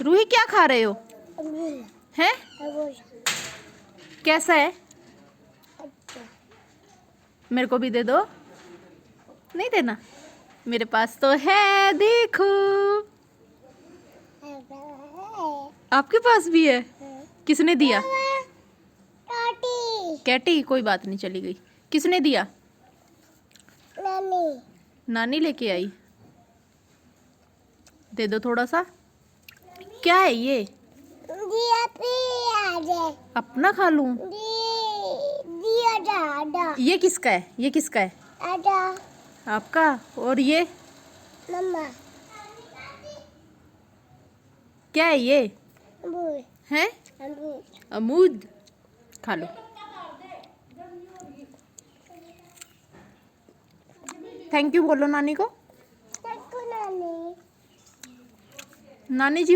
रूही क्या खा रहे हो? हैं? कैसा है? मेरे को भी दे दो। नहीं देना? मेरे पास तो है, देखो। आपके पास भी है? किसने दिया? कैटी? कोई बात नहीं, चली गई। किसने दिया? नानी। नानी लेके आई। दे दो थोड़ा सा। क्या है ये? अपना खा लूं? ये किसका है? ये किसका है? आपका। और ये मम्मा। क्या है ये? हैं? अमूद। खा लो। थैंक यू बोलो नानी को। नानी जी।